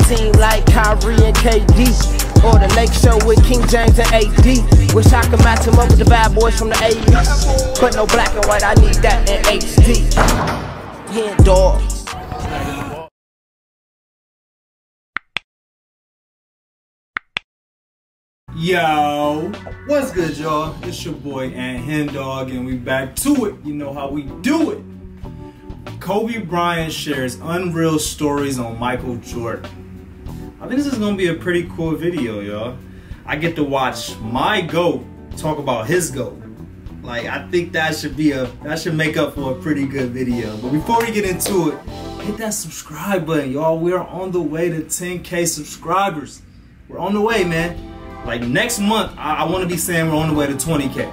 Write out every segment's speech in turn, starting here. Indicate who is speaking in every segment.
Speaker 1: team like Kyrie and KD, or the Lake Show with King James and AD. Wish I could match him up with the bad boys from the 80s, but no black and white, I need that in HD. HenDawgz.
Speaker 2: Yo, what's good, y'all? It's your boy HenDawgz, and we back to it. You know how we do it. Kobe Bryant shares unreal stories on Michael Jordan. I think this is gonna be a pretty cool video, y'all. I get to watch my GOAT talk about his GOAT. Like, I think that should make up for a pretty good video. But before we get into it, hit that subscribe button, y'all. We're on the way to 10K subscribers. We're on the way, man. Like, next month, I want to be saying we're on the way to 20K.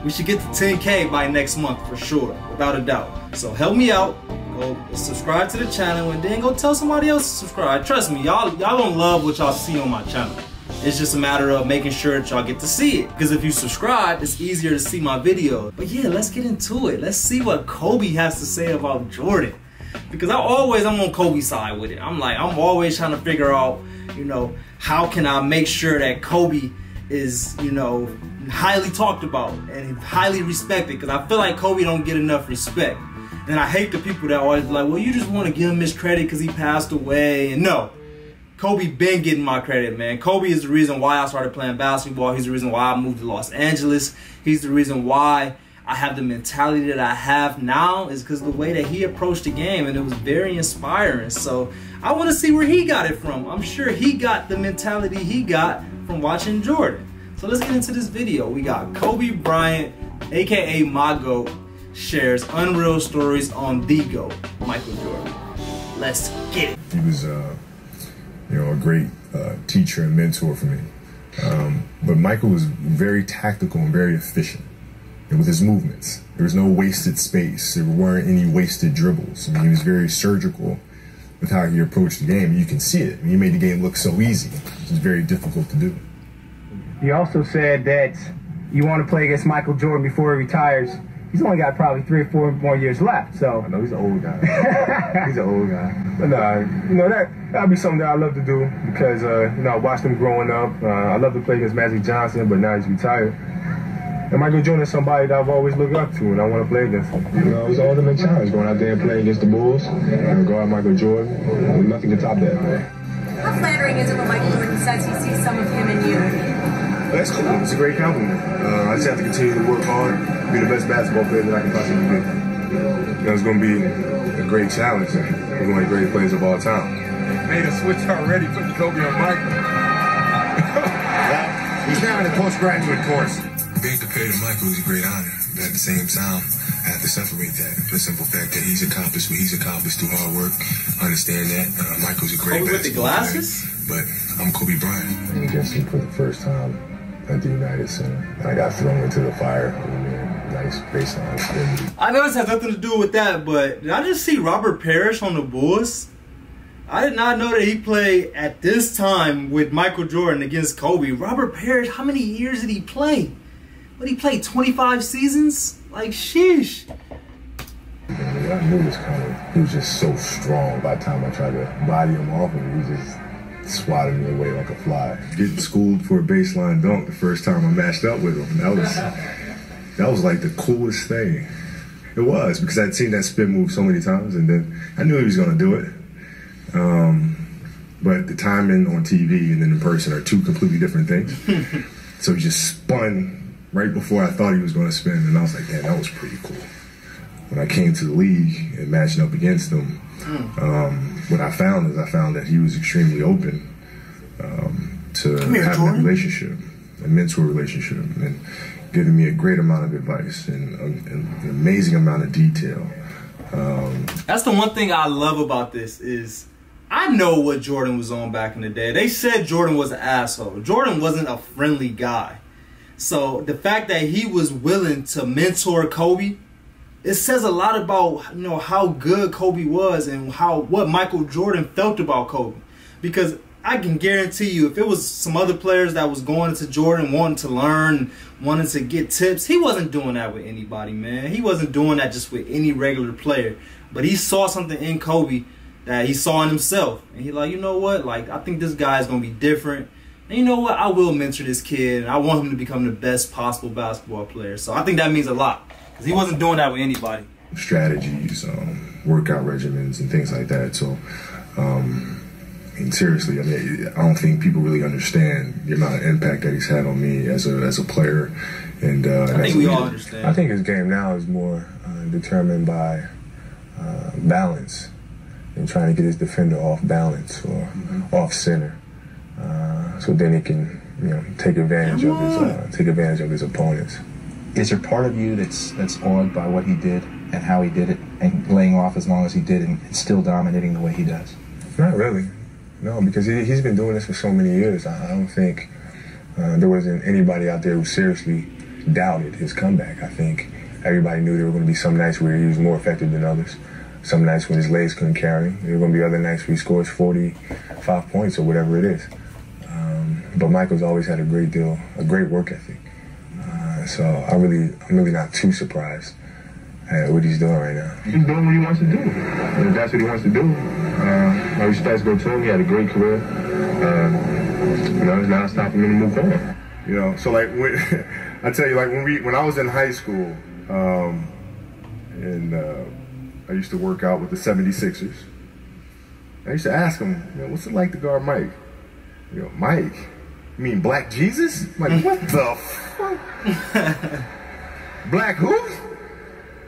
Speaker 2: We should get to 10K by next month for sure, without a doubt. So help me out. Go subscribe to the channel and then go tell somebody else to subscribe. Trust me, y'all don't love what y'all see on my channel. It's just a matter of making sure that y'all get to see it. Because if you subscribe, it's easier to see my videos. But yeah, let's get into it. Let's see what Kobe has to say about Jordan. Because I'm on Kobe's side with it. I'm always trying to figure out, you know, how can I make sure that Kobe is, you know, highly talked about and highly respected? Because I feel like Kobe don't get enough respect. And I hate the people that always like, well, you just want to give him his credit because he passed away. And no, Kobe been getting my credit, man. Kobe is the reason why I started playing basketball. He's the reason why I moved to Los Angeles. He's the reason why I have the mentality that I have now, is because of the way that he approached the game, and it was very inspiring. So I want to see where he got it from. I'm sure he got the mentality he got from watching Jordan. So let's get into this video. We got Kobe Bryant, aka my GOAT, shares unreal stories on the GOAT, Michael Jordan. Let's get it.
Speaker 3: He was, you know, a great teacher and mentor for me. But Michael was very tactical and very efficient. And with his movements, there was no wasted space. There weren't any wasted dribbles. I mean, he was very surgical with how he approached the game. You can see it. I mean, he made the game look so easy. It was very difficult to do.
Speaker 4: He also said that you want to play against Michael Jordan before he retires. He's only got probably 3 or 4 more years left, so.
Speaker 3: I know, he's an old guy. He's an old guy.
Speaker 4: But you know, that'd be something that I love to do because, you know, I watched him growing up. I love to play against Magic Johnson, but now he's retired. And Michael Jordan is somebody that I've always looked up to, and I want to play against him. You know, it was the ultimate challenge, going out there and playing against the Bulls, and guard Michael Jordan. Nothing can top that.
Speaker 5: How flattering is it when Michael Jordan says he sees some of him in you?
Speaker 3: That's cool. It's a great compliment. I just have to continue to work hard, be the best basketball player that I can possibly be. You know, it's going to be a great challenge. He's one of the greatest players of all time.
Speaker 6: Made a switch already, putting Kobe on Michael.
Speaker 3: He's now in the postgraduate course.
Speaker 7: Being compared to Michael is a great honor, but at the same time, I have to separate that for the simple fact that he's accomplished what he's accomplished through hard work. Understand that. Michael's a great
Speaker 2: Kobe with the glasses?
Speaker 7: Player, but I'm Kobe Bryant.
Speaker 3: And against him for the first time at the United Center, I got thrown into the fire. Nice baseline.
Speaker 2: I know this has nothing to do with that, but did I just see Robert Parrish on the Bulls? I did not know that he played at this time with Michael Jordan against Kobe. Robert Parrish, how many years did he play? What, he played 25 seasons? Like, sheesh.
Speaker 3: I knew it was coming. He was just so strong. By the time I tried to body him off, and he just swatted me away like a fly. Getting schooled for a baseline dunk the first time I matched up with him. That was like the coolest thing. It was, because I'd seen that spin move so many times, and then I knew he was going to do it. But the timing on TV and then in person are two completely different things. So he just spun right before I thought he was going to spin, and I was like, man, that was pretty cool. When I came to the league and matching up against him, what I found that he was extremely open to having a relationship, a mentor relationship, and giving me a great amount of advice and an amazing amount of detail.
Speaker 2: That's the one thing I love about this is I know what Jordan was on back in the day. They said Jordan was an asshole. Jordan wasn't a friendly guy. So the fact that he was willing to mentor Kobe, it says a lot about, you know, how good Kobe was and what Michael Jordan felt about Kobe. Because I can guarantee you, if it was some other players that was going to Jordan wanting to learn, wanting to get tips, he wasn't doing that with anybody, man. He wasn't doing that just with any regular player. But he saw something in Kobe that he saw in himself. And he like, you know what? Like, I think this guy is going to be different. And you know what? I will mentor this kid. And I want him to become the best possible basketball player. So I think that means a lot. Because he wasn't doing that with anybody.
Speaker 3: Strategies, workout regimens, and things like that. So, and seriously, I mean, I don't think people really understand the amount of impact that he's had on me as a player. And
Speaker 2: I think we all understand.
Speaker 4: I think his game now is more determined by balance and trying to get his defender off balance or off center, so then he can, take advantage of his opponents.
Speaker 8: Is there part of you that's awed by what he did and how he did it, and laying off as long as he did and still dominating the way he does?
Speaker 4: Not really, no, because he's been doing this for so many years. I don't think there wasn't anybody out there who seriously doubted his comeback. I think everybody knew there were going to be some nights where he was more effective than others, some nights when his legs couldn't carry. There were going to be other nights where he scores 45 points or whatever it is. But Michael's always had a great work ethic. So I'm really not too surprised at what he's doing right now. He's doing what he wants to do. And if that's what he wants to do, my respects go to him. He had a great career. It's not stopping him to move on.
Speaker 3: So like I tell you, like when I was in high school, and I used to work out with the 76ers. I used to ask him, what's it like to guard Mike? Mike, you mean Black Jesus? I'm like, what the fuck? Black who?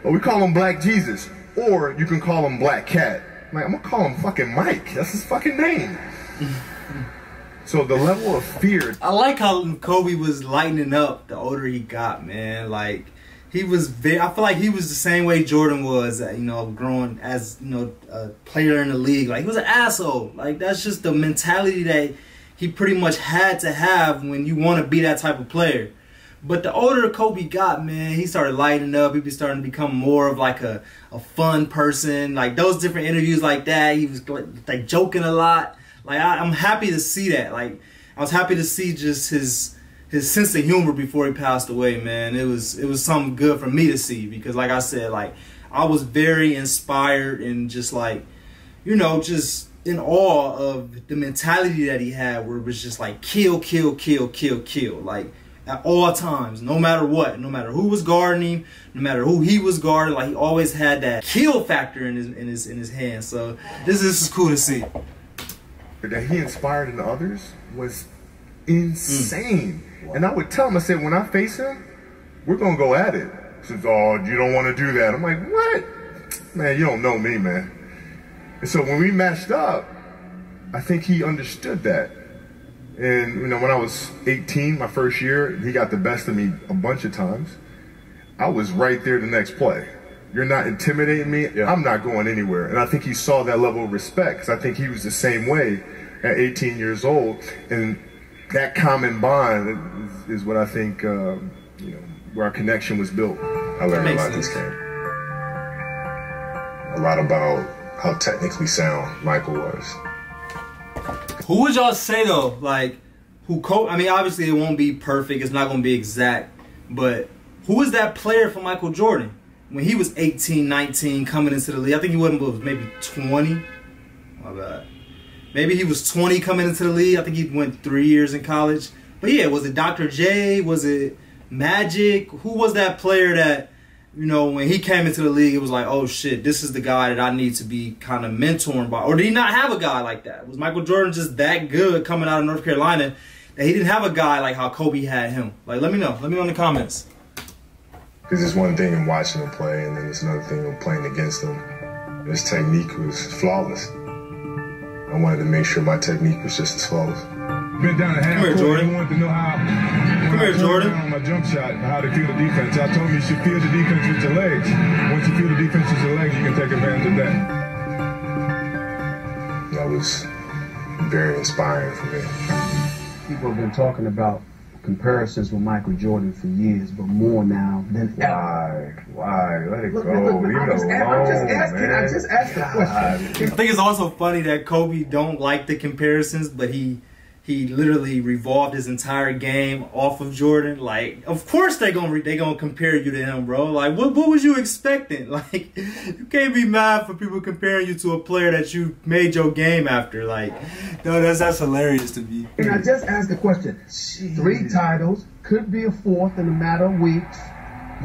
Speaker 3: Well, we call him Black Jesus, or you can call him Black Cat. I'm like, I'm gonna call him fucking Mike. That's his fucking name. So the level of fear.
Speaker 2: I like how Kobe was lightening up the older he got, man. Like, he was I feel like he was the same way Jordan was, growing as, a player in the league. Like, he was an asshole. Like, that's just the mentality that he pretty much had to have when you want to be that type of player. But the older Kobe got, man, he started lighting up. He was starting to become more of like a fun person. Like, those different interviews like that, he was like joking a lot. Like, I'm happy to see that. Like, I was happy to see just his sense of humor before he passed away, man. It was something good for me to see, because like I said, like, I was very inspired and just like, just in awe of the mentality that he had, where it was just like kill, kill, kill, kill, kill. Like, at all times, no matter what, no matter who was guarding him, no matter who he was guarding, like, he always had that kill factor in his hand. So this is cool to see.
Speaker 3: That he inspired in others was insane. And I would tell him, I said, when I face him, we're gonna go at it. He says, oh, you don't want to do that. I'm like, what? Man, you don't know me, man. And so when we matched up, I think he understood that. And, when I was 18, my first year, he got the best of me a bunch of times. I was right there the next play. You're not intimidating me. Yeah. I'm not going anywhere. And I think he saw that level of respect, because I think he was the same way at 18 years old. And that common bond is what I think, where our connection was built.
Speaker 4: I learned a lot this game. A lot about how technically sound Michael was.
Speaker 2: Who would y'all say, though, like, I mean, obviously it won't be perfect. It's not going to be exact. But who is that player for Michael Jordan? When he was 18, 19, coming into the league, I think he was maybe 20. My bad. Maybe he was 20 coming into the league. I think he went 3 years in college. But yeah, was it Dr. J? Was it Magic? Who was that player that, when he came into the league, it was like, oh shit, this is the guy that I need to be kind of mentoring by? Or did he not have a guy like that? Was Michael Jordan just that good coming out of North Carolina that he didn't have a guy like how Kobe had him? Like, let me know. Let me know in the comments.
Speaker 4: Because it's one thing in watching him play, and then it's another thing in playing against him. His technique was flawless. I wanted to make sure my technique was just as flawless.
Speaker 6: Been down a half court. Jordan. Wanted to know how.
Speaker 2: Come here, Jordan.
Speaker 6: On my jump shot, how to feel the defense. I told me you should feel the defense with your legs. Once you feel the defense with your legs, you can take advantage of that.
Speaker 4: That was very inspiring for me.
Speaker 9: People have been talking about comparisons with Michael Jordan for years, but more now than ever.
Speaker 4: Why? Let it go.
Speaker 9: I just asked the question.
Speaker 2: I think it's also funny that Kobe don't like the comparisons, but he he literally revolved his entire game off of Jordan. Like, of course they gonna compare you to him, bro. Like, what was you expecting? Like, you can't be mad for people comparing you to a player that you made your game after. Like, no, that's hilarious to me.
Speaker 9: And I just asked the question. 3 titles, could be a 4th in a matter of weeks.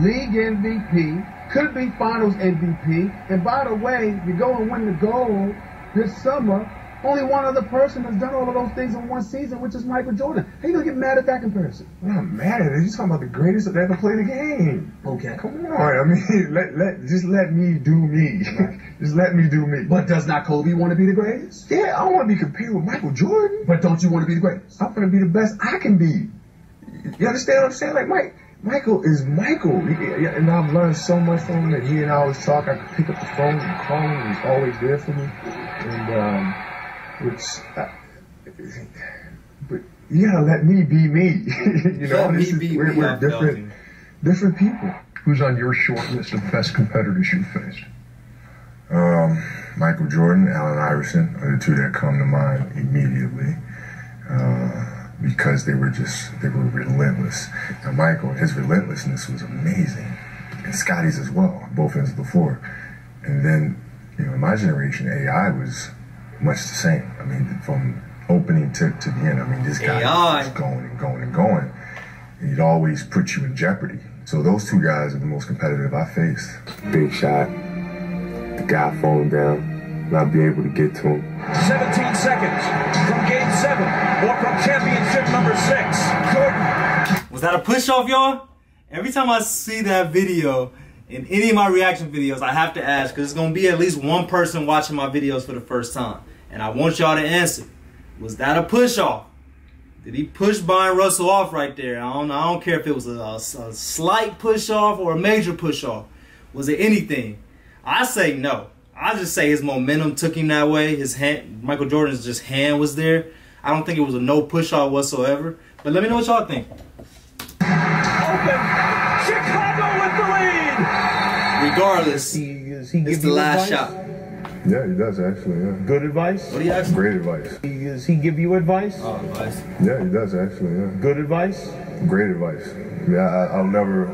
Speaker 9: League MVP, could be Finals MVP. And by the way, you go and win the gold this summer. Only one other person has done all of those things in one season, which is Michael Jordan. How you gonna get mad at that comparison?
Speaker 3: I'm not mad at it. You're talking about the greatest that ever played the game.
Speaker 9: Okay.
Speaker 3: Come on. I mean, just let me do me. Just let me do me.
Speaker 9: But does not Kobe want to be the greatest?
Speaker 3: Yeah, I want to be compared with Michael Jordan.
Speaker 9: But don't you want to be the greatest?
Speaker 3: I want to be the best I can be. You understand what I'm saying? Like, Michael is Michael. And I've learned so much from him. And he and I always talk. I could pick up the phone and call him. He's always there for me. And, but you gotta let me be me. You know, we're different people.
Speaker 6: Who's on your short list of best competitors you faced?
Speaker 3: Michael Jordan, Allen Iverson are the 2 that come to mind immediately, because they were relentless. Now Michael, his relentlessness was amazing, and Scotty's as well, both ends of the floor. And then, you know, in my generation, AI was much the same. I mean, from opening to the end. I mean, this guy was going and going and going. And he'd always put you in jeopardy. So those 2 guys are the most competitive I faced. Big shot, the guy falling down, not be able to get to him.
Speaker 10: 17 seconds from Game 7 or from championship number 6. Jordan.
Speaker 2: Was that a push off, y'all? Every time I see that video, in any of my reaction videos, I have to ask, because it's going to be at least one person watching my videos for the first time. And I want y'all to answer. Was that a push-off? Did he push Brian Russell off right there? I don't care if it was a slight push-off or a major push-off. Was it anything? I say no. I just say his momentum took him that way. His hand, Michael Jordan's just hand was there. I don't think it was a no push-off whatsoever. But let me know what y'all think.
Speaker 10: Open. Chicago with the lead.
Speaker 2: Regardless, it's the last shot.
Speaker 3: Yeah, he does actually, yeah.
Speaker 6: Good advice?
Speaker 2: What do you ask?
Speaker 3: Great advice.
Speaker 6: Does he give you advice?
Speaker 2: Oh, advice.
Speaker 3: Yeah, he does actually, yeah.
Speaker 6: Good advice?
Speaker 3: Great advice. Yeah, I'll never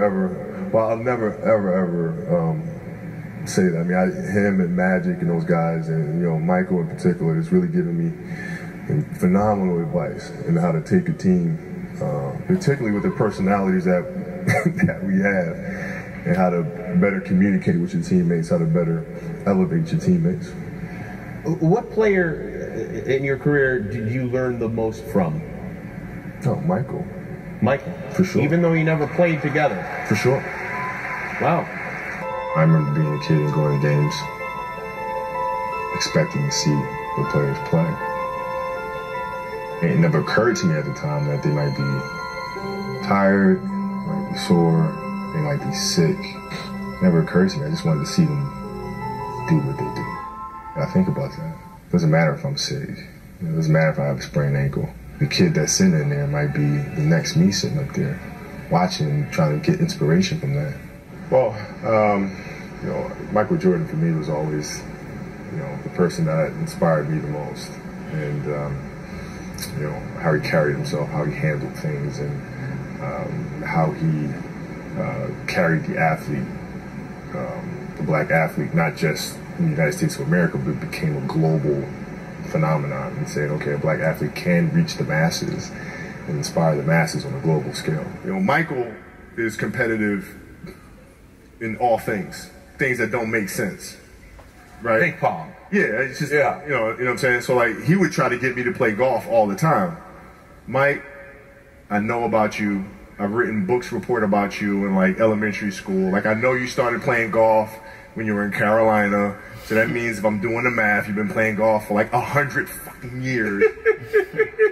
Speaker 3: ever say that. I mean, him and Magic and those guys, and you know, Michael in particular, has really given me phenomenal advice in how to take a team, particularly with the personalities that that we have. And how to better communicate with your teammates, how to better elevate your teammates.
Speaker 11: What player in your career did you learn the most from?
Speaker 3: Oh, Michael.
Speaker 11: Michael?
Speaker 3: For sure.
Speaker 11: Even though you never played together?
Speaker 3: For sure.
Speaker 11: Wow.
Speaker 3: I remember being a kid and going to games, expecting to see the players play. And it never occurred to me at the time that they might be tired, might be sore, they might be sick. It never occurred to me. I just wanted to see them do what they do. And I think about that. It doesn't matter if I'm sick. It doesn't matter if I have a sprained ankle. The kid that's sitting in there might be the next me sitting up there, watching, trying to get inspiration from that. Well, you know, Michael Jordan for me was always, you know, the person that inspired me the most. And, you know, how he carried himself, how he handled things, and how he carried the athlete, the black athlete, not just in the United States of America, but became a global phenomenon, and saying, okay, a black athlete can reach the masses and inspire the masses on a global scale. You know, Michael is competitive in all things that don't make sense, right?
Speaker 11: Big pong.
Speaker 3: Yeah, it's just, you know what I'm saying? So, like, he would try to get me to play golf all the time. Mike, I know about you. I've written books report about you in like elementary school. Like, I know you started playing golf when you were in Carolina. So that means if I'm doing the math, you've been playing golf for like 100 fucking years.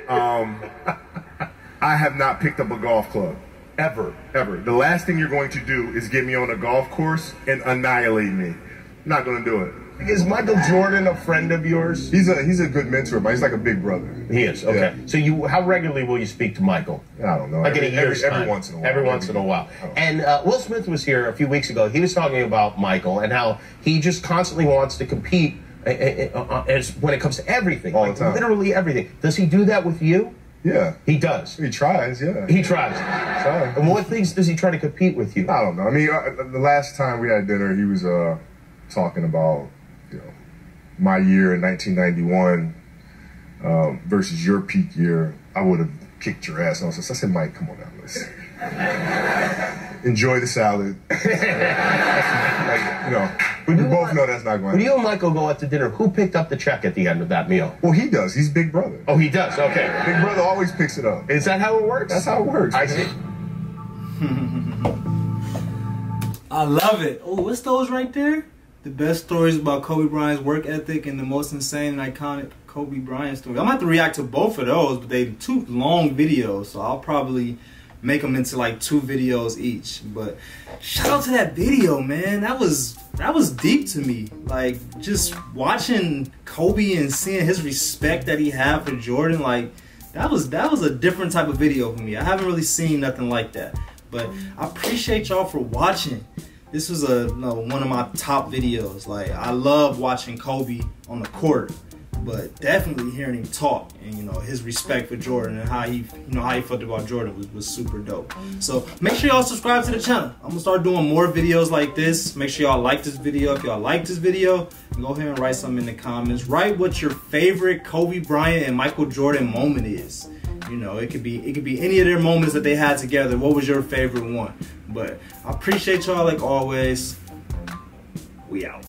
Speaker 3: I have not picked up a golf club. Ever. The last thing you're going to do is get me on a golf course and annihilate me. I'm not going to do it.
Speaker 11: Is Michael Jordan a friend of yours?
Speaker 3: He's a good mentor, but he's like a big brother.
Speaker 11: He is, okay.
Speaker 3: Yeah.
Speaker 11: So how regularly will you speak to Michael?
Speaker 3: I don't know.
Speaker 11: Like in a year's time?
Speaker 3: Every once in a while.
Speaker 11: Every once in a while.
Speaker 3: Oh.
Speaker 11: And Will Smith was here a few weeks ago. He was talking about Michael and how he just constantly wants to compete As when it comes to everything,
Speaker 3: All the time.
Speaker 11: Literally everything. Does he do that with you?
Speaker 3: Yeah.
Speaker 11: He does.
Speaker 3: He tries, yeah.
Speaker 11: He tries. And what things does he try to compete with you?
Speaker 3: I don't know. I mean, the last time we had dinner, he was talking about, you know, my year in 1991 versus your peak year. I would have kicked your ass. And I said, Mike, come on now, listen. Enjoy the salad. Like, you know, we both know that's not going to happen.
Speaker 11: When you and Michael go out to dinner, who picked up the check at the end of that meal?
Speaker 3: Well, he does. He's big brother.
Speaker 11: Oh, he does? Okay.
Speaker 3: Big brother always picks it up.
Speaker 11: Is that how it works?
Speaker 3: That's how it works.
Speaker 11: I see.
Speaker 2: I love it. Oh, what's those right there? The best stories about Kobe Bryant's work ethic and the most insane and iconic Kobe Bryant story. I'm going to have to react to both of those, but they're 2 long videos, so I'll probably make them into like 2 videos each. But shout out to that video, man. That was deep to me. Like, just watching Kobe and seeing his respect that he had for Jordan, like that was a different type of video for me. I haven't really seen nothing like that. But I appreciate y'all for watching. This was one of my top videos. Like, I love watching Kobe on the court, but definitely hearing him talk and, you know, his respect for Jordan and how he felt about Jordan was super dope. So make sure y'all subscribe to the channel. I'm gonna start doing more videos like this. Make sure y'all like this video. If y'all like this video, go ahead and write something in the comments. Write what your favorite Kobe Bryant and Michael Jordan moment is. You know, it could be any of their moments that they had together. What was your favorite one? But I appreciate y'all like always. We out.